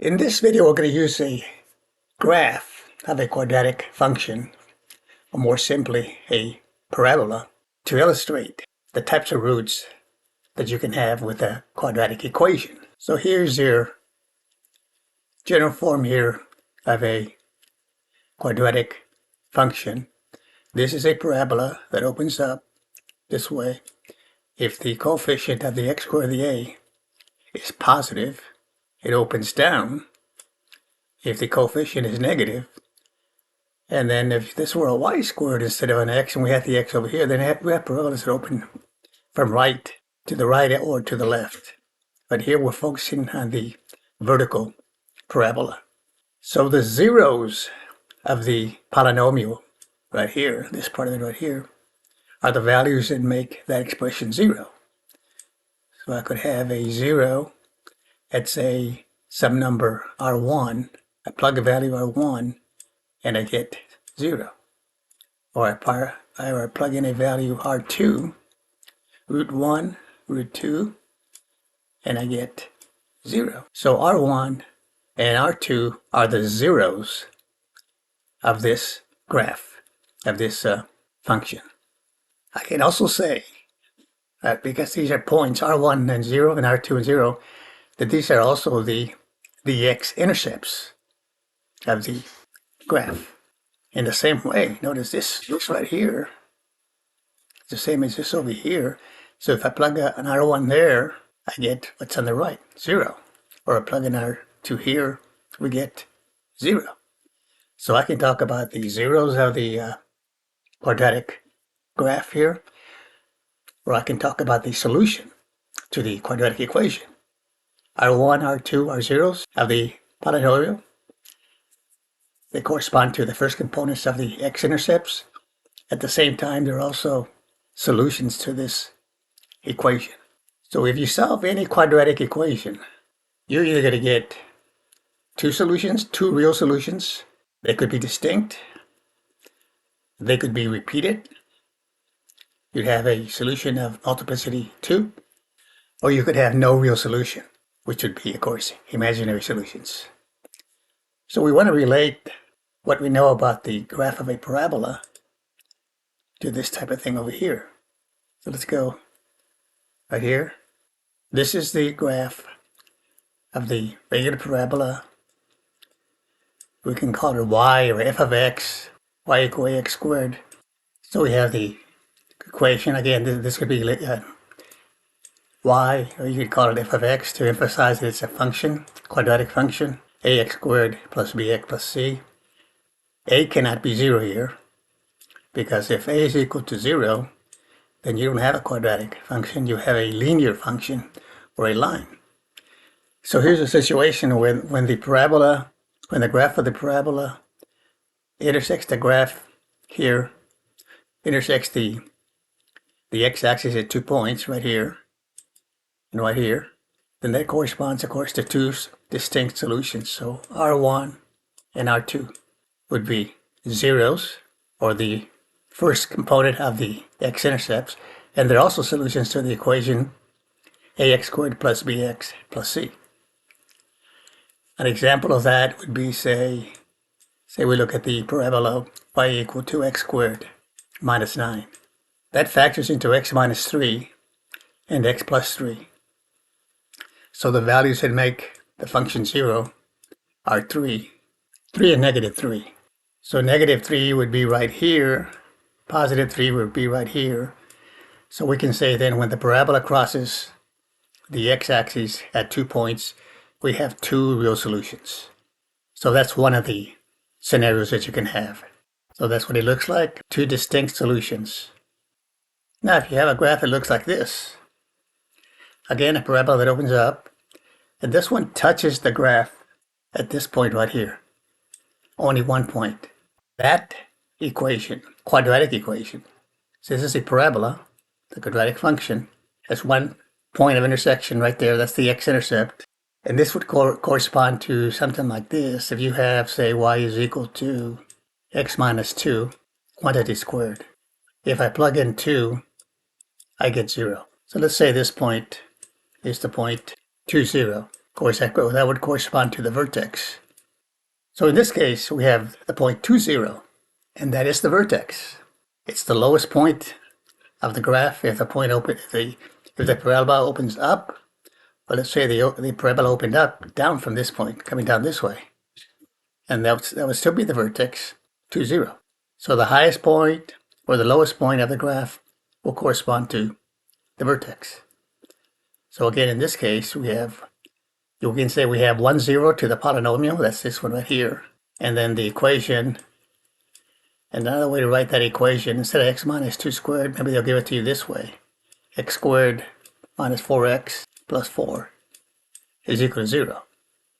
In this video, we're going to use a graph of a quadratic function, or more simply, a parabola, to illustrate the types of roots that you can have with a quadratic equation. So here's your general form here of a quadratic function. This is a parabola that opens up this way. If the coefficient of the x squared of the a is positive, it opens down. If the coefficient is negative, and then if this were a y squared instead of an x, and we had the x over here, then we have parabolas that open from right or to the left. But here we're focusing on the vertical parabola. So the zeros of the polynomial right here, this part of it right here, are the values that make that expression zero. So I could have a 0 at, say, some number r1. I plug a value r1 and I get 0. Or I plug in a value r2, root 1, root 2, and I get 0. So r1 and r2 are the zeros of this graph, of this function. I can also say that because these are points, r1 and 0 and r2 and 0, that these are also the x-intercepts of the graph. In the same way, notice this right here is the same as this over here. So if I plug an r1 there, I get what's on the right, 0. Or I plug an r2 here, we get 0. So I can talk about the zeros of the quadratic graph here, or I can talk about the solution to the quadratic equation. R1, R2 are zeros of the polynomial. They correspond to the first components of the x-intercepts. At the same time, they're also solutions to this equation. So if you solve any quadratic equation, you're either going to get two solutions, two real solutions. They could be distinct. They could be repeated. You'd have a solution of multiplicity 2. Or you could have no real solution, which would be, of course, imaginary solutions. So we want to relate what we know about the graph of a parabola to this type of thing over here. So let's go right here. This is the graph of the regular parabola. We can call it y, or f of x, y equal ax squared. So we have the equation. Again, this could be y, or you could call it f of x to emphasize that it's a function, quadratic function, ax squared plus bx plus c. A cannot be 0 here, because if a is equal to 0, then you don't have a quadratic function, you have a linear function, or a line. So here's a situation where when the graph of the parabola intersects the graph here, intersects the x-axis at 2 points, right here and right here, then that corresponds, of course, to two distinct solutions. So r1 and r2 would be zeros, or the first component of the x-intercepts, and they're also solutions to the equation ax squared plus bx plus c. An example of that would be, say we look at the parabola y equal to x squared minus 9. That factors into x minus 3 and x plus 3. So the values that make the function 0 are 3 and negative 3. So negative 3 would be right here, positive 3 would be right here. So we can say then when the parabola crosses the x-axis at 2 points, we have two real solutions. So that's one of the scenarios that you can have. So that's what it looks like, two distinct solutions. Now if you have a graph that looks like this, again a parabola that opens up, and this one touches the graph at this point right here. Only 1 point. That equation, quadratic equation, so this is a parabola, the quadratic function, has 1 point of intersection right there, that's the x-intercept. And this would correspond to something like this. If you have, say, y is equal to x minus 2, quantity squared. If I plug in 2, I get 0. So let's say this point is the point 2, 0. Of course, that would correspond to the vertex. So in this case, we have the point 2, 0, and that is the vertex. It's the lowest point of the graph if the parabola opens up. But let's say the parabola opened up, down from this point, coming down this way. And that would still be the vertex, 2, 0. So the highest point or the lowest point of the graph will correspond to the vertex. So again, in this case, you can say we have 1, 0 to the polynomial. That's this one right here. And then the equation, and another way to write that equation, instead of x minus 2 squared, maybe they'll give it to you this way. X squared minus 4x plus 4 is equal to 0.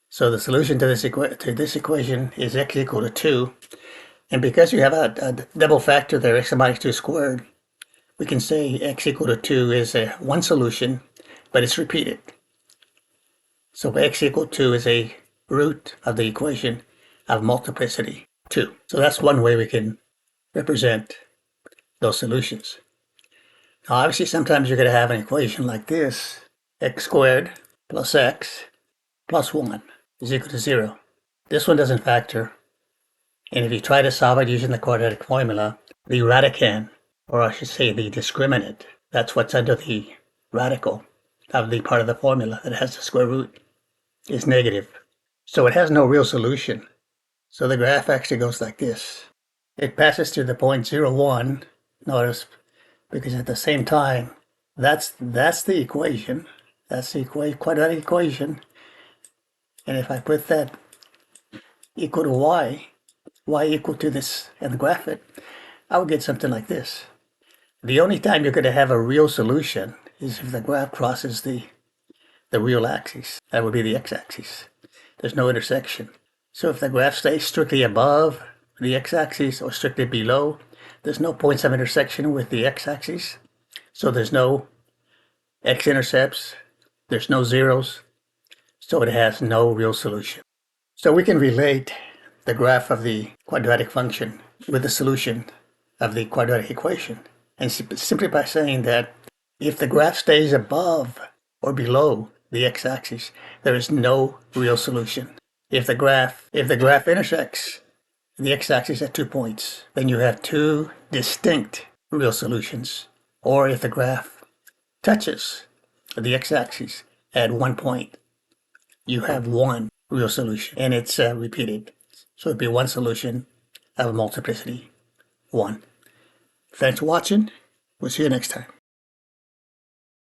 So the solution to this equation is x equal to 2. And because you have a double factor there, x minus 2 squared, we can say x equal to 2 is one solution, but it's repeated. So x equal to 2 is a root of the equation of multiplicity 2. So that's one way we can represent those solutions. Now obviously sometimes you're going to have an equation like this, x squared plus x plus 1 is equal to 0. This one doesn't factor. And if you try to solve it using the quadratic formula, the radicand, or I should say the discriminant, that's what's under the radical of the part of the formula that has the square root, is negative. So it has no real solution. So the graph actually goes like this. It passes through the point 0, 1, notice, because at the same time, that's the equation. That's the quadratic equation. And if I put that equal to y equal to this, and graph it, I would get something like this. The only time you're going to have a real solution is if the graph crosses the real axis. That would be the x-axis. There's no intersection. So if the graph stays strictly above the x-axis or strictly below, there's no points of intersection with the x-axis. So there's no x-intercepts, there's no zeros, so it has no real solution. So we can relate the graph of the quadratic function with the solution of the quadratic equation. And simply by saying that if the graph stays above or below the x-axis, there is no real solution. If the graph intersects the x-axis at 2 points, then you have 2 distinct real solutions. Or if the graph touches the x-axis at 1 point, you have 1 real solution, and it's repeated. So it'd be one solution of multiplicity 1. Thanks for watching. We'll see you next time.